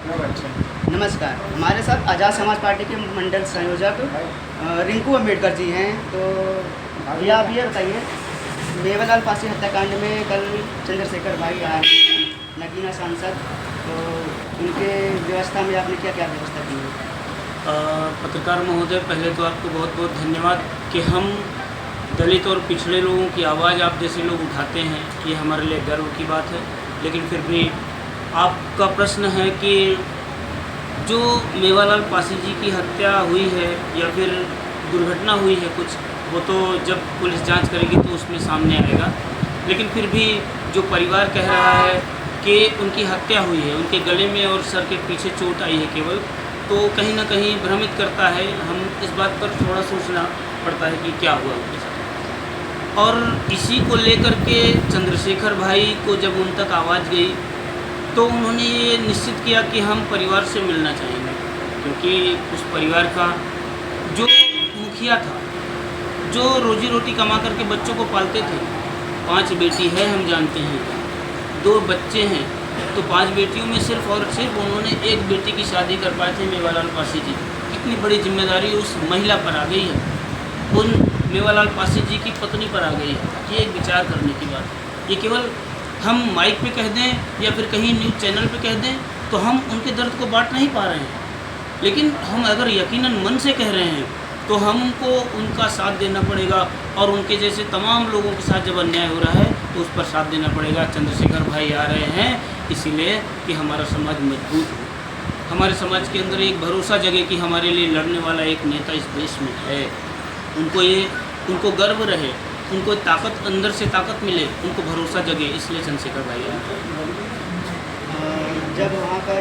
नमस्कार। हमारे साथ आज़ाद समाज पार्टी के मंडल संयोजक रिंकू अम्बेडकर जी हैं। तो भैया आप ये बताइए, मेवालाल पासी हत्याकांड में कल चंद्रशेखर भाई आए हैं, नगीना सांसद, तो उनके व्यवस्था में आपने क्या क्या व्यवस्था की है? पत्रकार महोदय, पहले तो आपको बहुत बहुत धन्यवाद कि हम दलित और पिछड़े लोगों की आवाज़ आप जैसे लोग उठाते हैं, ये हमारे लिए गर्व की बात है। लेकिन फिर भी आपका प्रश्न है कि जो मेवालाल पासी जी की हत्या हुई है या फिर दुर्घटना हुई है कुछ, वो तो जब पुलिस जांच करेगी तो उसमें सामने आएगा। लेकिन फिर भी जो परिवार कह रहा है कि उनकी हत्या हुई है, उनके गले में और सर के पीछे चोट आई है केवल, तो कहीं ना कहीं भ्रमित करता है। हम इस बात पर थोड़ा सोचना पड़ता है कि क्या हुआ उनके साथ। और इसी को लेकर के चंद्रशेखर भाई को जब उन तक आवाज़ गई तो उन्होंने ये निश्चित किया कि हम परिवार से मिलना चाहेंगे, क्योंकि उस परिवार का जो मुखिया था, जो रोजी रोटी कमा करके बच्चों को पालते थे, 5 बेटी है हम जानते हैं, 2 बच्चे हैं, तो 5 बेटियों में सिर्फ और सिर्फ उन्होंने 1 बेटी की शादी कर पाए थे मेवालाल पासी जी। कितनी बड़ी जिम्मेदारी उस महिला पर आ गई है, उन मेवालाल पासी जी की पत्नी पर आ गई है। ये एक विचार करने की बात है। ये केवल हम माइक पे कह दें या फिर कहीं न्यूज़ चैनल पे कह दें तो हम उनके दर्द को बांट नहीं पा रहे हैं, लेकिन हम अगर यकीनन मन से कह रहे हैं तो हमको उनका साथ देना पड़ेगा। और उनके जैसे तमाम लोगों के साथ जब अन्याय हो रहा है तो उस पर साथ देना पड़ेगा। चंद्रशेखर भाई आ रहे हैं इसीलिए कि हमारा समाज मजबूत हो, हमारे समाज के अंदर एक भरोसा जगे कि हमारे लिए लड़ने वाला एक नेता इस देश में है। उनको गर्व रहे, उनको ताकत, अंदर से ताकत मिले, उनको भरोसा जगे, इसलिए चंद्रशेखर भाई आए। जब वहाँ पर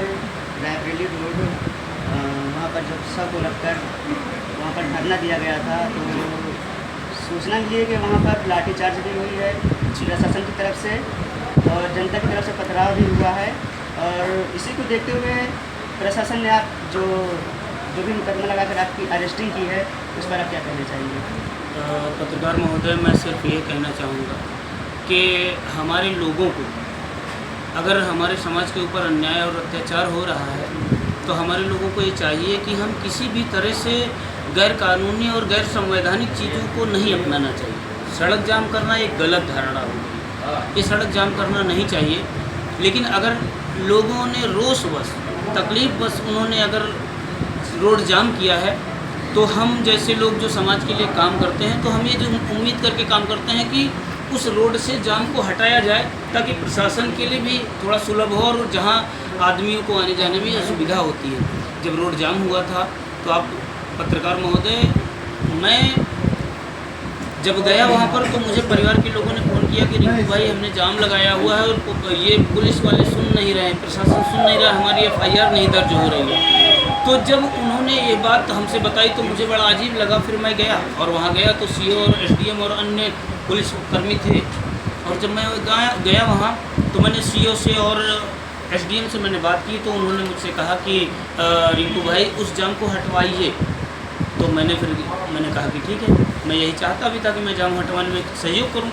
रायबरेली रोड, वहाँ पर जब सबको रखकर वहाँ पर धरना दिया गया था, तो सूचना मिली है कि वहाँ पर लाठीचार्ज भी हुई है प्रशासन की तरफ से और जनता की तरफ से पथराव भी हुआ है। और इसी को देखते हुए प्रशासन ने आप जो भी मुकदमा लगाकर आपकी अरेस्टिंग की है, उस पर आप क्या कहना चाहेंगे? पत्रकार महोदय, मैं सिर्फ ये कहना चाहूँगा कि हमारे लोगों को, अगर हमारे समाज के ऊपर अन्याय और अत्याचार हो रहा है तो हमारे लोगों को ये चाहिए कि हम किसी भी तरह से गैर कानूनी और गैर संवैधानिक चीज़ों को नहीं अपनाना चाहिए। सड़क जाम करना एक गलत धारणा होगी, ये सड़क जाम करना नहीं चाहिए। लेकिन अगर लोगों ने रोषवश, तकलीफ़वश उन्होंने अगर रोड जाम किया है तो हम जैसे लोग जो समाज के लिए काम करते हैं, तो हम ये जो उम्मीद करके काम करते हैं कि उस रोड से जाम को हटाया जाए ताकि प्रशासन के लिए भी थोड़ा सुलभ हो और जहां आदमियों को आने जाने में असुविधा होती है। जब रोड जाम हुआ था तो आप पत्रकार महोदय, मैं जब गया वहाँ पर तो मुझे परिवार के लोगों ने फ़ोन किया कि रिंकू भाई, हमने जाम लगाया हुआ है और ये पुलिस वाले सुन नहीं रहे हैं, प्रशासन सुन नहीं रहा, हमारी FIR नहीं दर्ज हो रही है। तो जब उन्होंने ये बात हमसे बताई तो मुझे बड़ा अजीब लगा। फिर मैं गया और वहाँ गया तो CO और SDM और अन्य पुलिसकर्मी थे। और जब मैं गया वहाँ तो मैंने CO से और SDM से मैंने बात की, तो उन्होंने मुझसे कहा कि रिंकू भाई उस जाम को हटवाइए। तो मैंने कहा कि ठीक है, मैं यही चाहता भी था कि मैं जाम हटवाने में सहयोग करूं।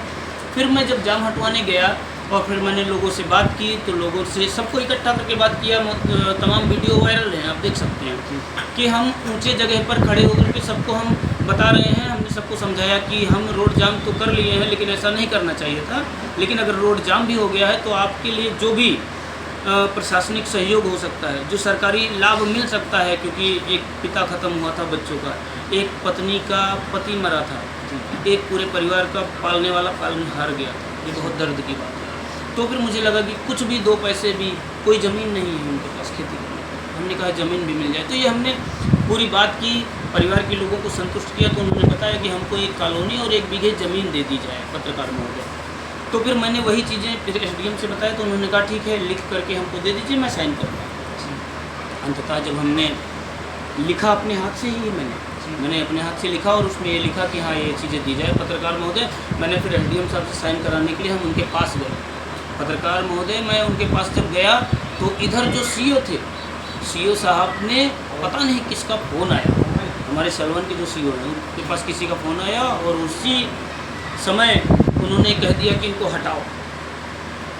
फिर मैं जब जाम हटवाने गया और फिर मैंने लोगों से बात की, तो लोगों से सबको इकट्ठा करके बात किया। तमाम वीडियो वायरल हैं, आप देख सकते हैं कि हम ऊंचे जगह पर खड़े होकर के सबको हम बता रहे हैं। हमने सबको समझाया कि हम रोड जाम तो कर लिए हैं लेकिन ऐसा नहीं करना चाहिए था। लेकिन अगर रोड जाम भी हो गया है तो आपके लिए जो भी प्रशासनिक सहयोग हो सकता है, जो सरकारी लाभ मिल सकता है, क्योंकि एक पिता ख़त्म हुआ था बच्चों का, एक पत्नी का पति मरा था, एक पूरे परिवार का पालने वाला हार गया था, ये बहुत दर्द की बात है। तो फिर मुझे लगा कि कुछ भी 2 पैसे भी, कोई ज़मीन नहीं है उनके पास खेती करने की, हमने कहा ज़मीन भी मिल जाए। तो ये हमने पूरी बात की, परिवार के लोगों को संतुष्ट किया। तो उन्होंने बताया कि हमको 1 कॉलोनी और 1 बीघे ज़मीन दे दी जाए पत्रकार महोदय। तो फिर मैंने वही चीज़ें फिर SDM से बताया, तो उन्होंने कहा ठीक है, लिख करके हमको दे दीजिए, मैं साइन करूँगा। अंततः जब हमने लिखा अपने हाथ से ही, मैंने अपने हाथ से लिखा और उसमें ये लिखा कि हाँ ये चीज़ें दी जाए पत्रकार महोदय। मैंने फिर SDM साहब से साइन कराने के लिए हम उनके पास गए। पत्रकार महोदय, मैं उनके पास जब गया तो इधर जो CO थे, CO साहब ने पता नहीं किसका फ़ोन आया, हमारे सलवन के जो CO हैं उनके पास किसी का फ़ोन आया और उसी समय उन्होंने कह दिया कि इनको हटाओ।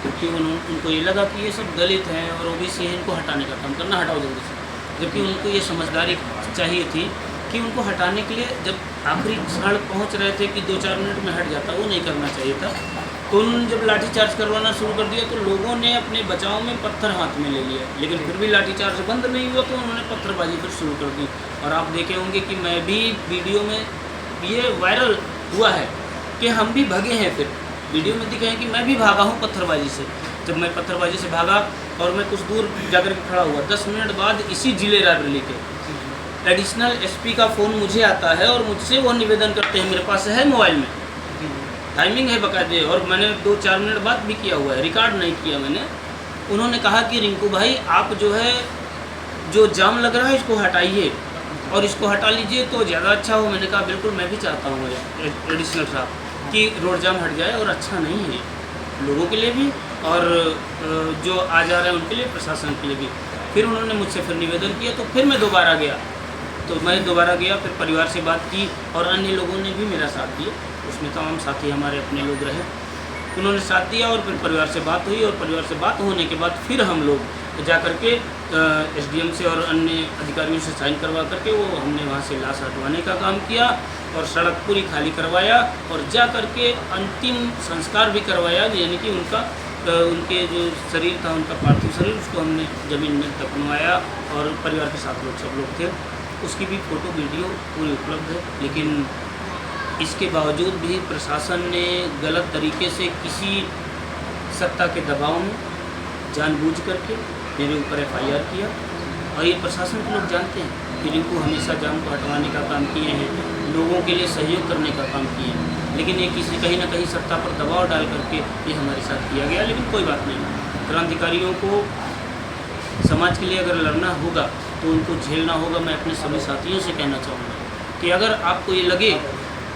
क्योंकि उनको ये लगा कि ये सब दलित हैं और ओबीसी हैं, इनको हटाने का काम करना, हटाओ जल्दी से। जबकि उनको ये समझदारी चाहिए थी कि उनको हटाने के लिए जब आखिरी क्षण पहुंच रहे थे कि 2-4 मिनट में हट जाता, वो नहीं करना चाहिए था। तो उन्होंने जब लाठीचार्ज करवाना शुरू कर दिया तो लोगों ने अपने बचाव में पत्थर हाथ में ले लिया, लेकिन फिर भी लाठीचार्ज बंद नहीं हुआ तो उन्होंने पत्थरबाजी फिर शुरू कर दी। और आप देखे होंगे कि मैं भी वीडियो में ये वायरल हुआ है कि हम भी भागे हैं, फिर वीडियो में दिखे हैं कि मैं भी भागा हूँ पत्थरबाजी से। जब मैं पत्थरबाजी से भागा और मैं कुछ दूर जाकर के खड़ा हुआ, 10 मिनट बाद इसी जिले रायबरेली के एडिशनल एसपी का फ़ोन मुझे आता है और मुझसे वो निवेदन करते हैं, मेरे पास है मोबाइल में, टाइमिंग है बाकायदे, और मैंने 2-4 मिनट बाद भी किया हुआ है, रिकॉर्ड नहीं किया मैंने। उन्होंने कहा कि रिंकू भाई आप जो है जो जाम लग रहा है इसको हटाइए और इसको हटा लीजिए तो ज़्यादा अच्छा हो। मैंने कहा बिल्कुल मैं भी चाहता हूँ एडिशनल साहब कि रोड जाम हट जाए, और अच्छा नहीं है लोगों के लिए भी और जो आ जा रहे हैं उनके लिए, प्रशासन के लिए भी। फिर उन्होंने मुझसे फिर निवेदन किया तो फिर मैं दोबारा गया, फिर परिवार से बात की और अन्य लोगों ने भी मेरा साथ दिया, उसमें तमाम साथी हमारे अपने लोग रहे, उन्होंने साथ दिया और फिर परिवार से बात हुई। और परिवार से बात होने के बाद फिर हम लोग जा कर के एसडीएम से और अन्य अधिकारियों से साइन करवा करके वो हमने वहाँ से लाश हटवाने का काम किया और सड़क पूरी खाली करवाया और जा कर के अंतिम संस्कार भी करवाया, यानी कि उनके जो शरीर था, उनका पार्थिव शरीर, उसको हमने ज़मीन में दफनवाया और परिवार के साथ सब लोग थे। उसकी भी फ़ोटो वीडियो पूरी उपलब्ध है। लेकिन इसके बावजूद भी प्रशासन ने गलत तरीके से किसी सत्ता के दबाव में जानबूझ करके मेरे ऊपर एफआईआर किया। और ये प्रशासन के लोग जानते हैं कि रिंकू हमेशा जाम को हटवाने का काम किए हैं, लोगों के लिए सहयोग करने का काम किए हैं, लेकिन ये कहीं ना कहीं सत्ता पर दबाव डाल करके ये हमारे साथ किया गया। लेकिन कोई बात नहीं, क्रांतिकारियों को समाज के लिए अगर लड़ना होगा तो उनको झेलना होगा। मैं अपने सभी साथियों से कहना चाहूँगा कि अगर आपको ये लगे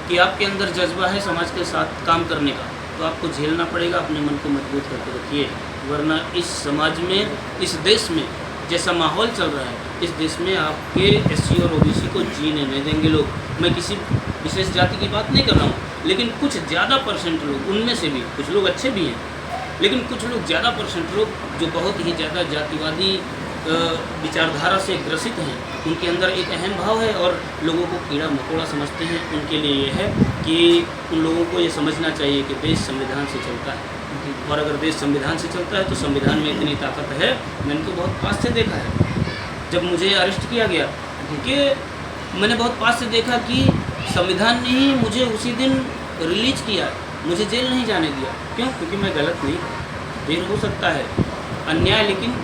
कि आपके अंदर जज्बा है समाज के साथ काम करने का, तो आपको झेलना पड़ेगा, अपने मन को मजबूत करके रखिए, वरना इस समाज में, इस देश में जैसा माहौल चल रहा है, इस देश में आपके एससी और ओबीसी को जीने नहीं देंगे लोग। मैं किसी विशेष जाति की बात नहीं कर रहा हूँ, लेकिन कुछ ज़्यादा परसेंट लोग, उनमें से भी कुछ लोग अच्छे भी हैं, लेकिन कुछ लोग ज़्यादा परसेंट लोग जो बहुत ही ज़्यादा जातिवादी विचारधारा से ग्रसित हैं, उनके अंदर एक अहम भाव है और लोगों को कीड़ा मकोड़ा समझते हैं। उनके लिए ये है कि उन लोगों को ये समझना चाहिए कि देश संविधान से चलता है, और अगर देश संविधान से चलता है तो संविधान में इतनी ताकत है। मैंने तो बहुत पास से देखा है, जब मुझे अरेस्ट किया गया कि मैंने बहुत पास से देखा कि संविधान ने ही मुझे उसी दिन रिलीज किया, मुझे जेल नहीं जाने दिया। क्यों? क्योंकि मैं गलत नहीं, देर हो सकता है, अन्याय, लेकिन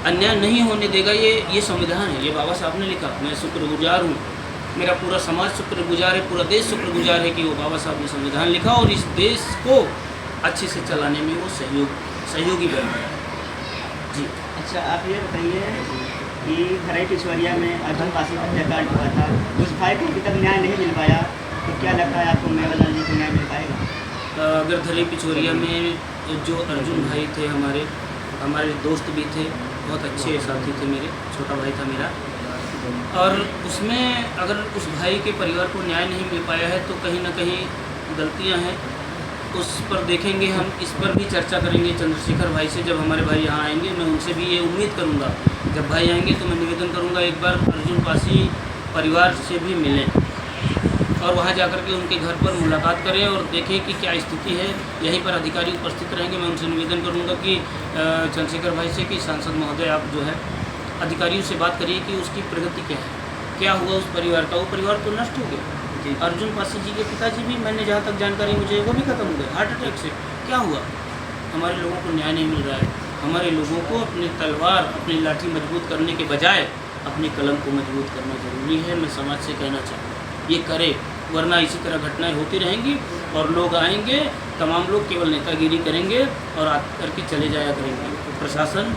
अन्याय नहीं होने देगा। ये संविधान है, ये बाबा साहब ने लिखा। मैं शुक्रगुजार हूँ, मेरा पूरा समाज शुक्रगुजार है, पूरा देश शुक्रगुजार है कि वो बाबा साहब ने संविधान लिखा और इस देश को अच्छे से चलाने में वो सहयोगी बने। जी। अच्छा, आप ये बताइए कि घराई पिछवरिया में अर्जुन पासी हत्याकांड हुआ था, उस भाई को अभी तक न्याय नहीं मिल पाया, तो क्या लगता है आपको मेवालाल जी को न्याय मिल पाएगा? अगर घराई पिछवरिया में जो अर्जुन भाई थे, हमारे दोस्त भी थे, बहुत अच्छे साथी थे, मेरे छोटा भाई था मेरा, और उसमें अगर उस भाई के परिवार को न्याय नहीं मिल पाया है तो कहीं ना कहीं गलतियां हैं, उस पर देखेंगे हम, इस पर भी चर्चा करेंगे चंद्रशेखर भाई से। जब हमारे भाई यहाँ आएंगे मैं उनसे भी ये उम्मीद करूँगा, जब भाई आएंगे तो मैं निवेदन करूँगा एक बार अर्जुन पासी परिवार से भी मिलें और वहाँ जाकर के उनके घर पर मुलाकात करें और देखें कि क्या स्थिति है। यहीं पर अधिकारी उपस्थित रहेंगे, मैं उनसे निवेदन करूँगा कि चंद्रशेखर भाई से कि सांसद महोदय आप जो है अधिकारियों से बात करिए कि उसकी प्रगति क्या है, क्या हुआ उस परिवार का। वो परिवार तो नष्ट हो गया। अर्जुन पासी जी के पिताजी भी, मैंने जहाँ तक जानकारी मुझे, वो भी खत्म हो गए हार्ट अटैक से। क्या हुआ? हमारे लोगों को न्याय नहीं मिल रहा है। हमारे लोगों को अपनी तलवार, अपनी लाठी मजबूत करने के बजाय अपनी कलम को मजबूत करना ज़रूरी है। मैं समाज से कहना चाहूँगा ये करे, वरना इसी तरह घटनाएं होती रहेंगी और लोग आएंगे, तमाम लोग केवल नेतागिरी करेंगे और आकर के चले जाया करेंगे। प्रशासन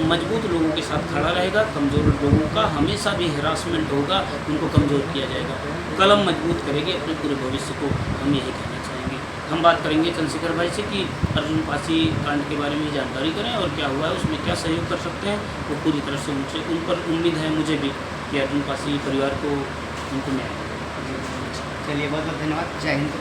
मजबूत लोगों के साथ खड़ा रहेगा, कमज़ोर लोगों का हमेशा भी हरासमेंट होगा, उनको कमज़ोर किया जाएगा। कलम मजबूत करेगी अपने पूरे भविष्य को, हम यही कहना चाहेंगे। हम बात करेंगे चंद्रशेखर भाई से कि अर्जुन पासी कांड के बारे में जानकारी करें और क्या हुआ है, उसमें क्या सहयोग कर सकते हैं। वो पूरी तरह से उन पर उम्मीद है मुझे भी कि अर्जुन पासी परिवार को उनको न्याय। चलिए, बहुत बहुत धन्यवाद। जय हिंद।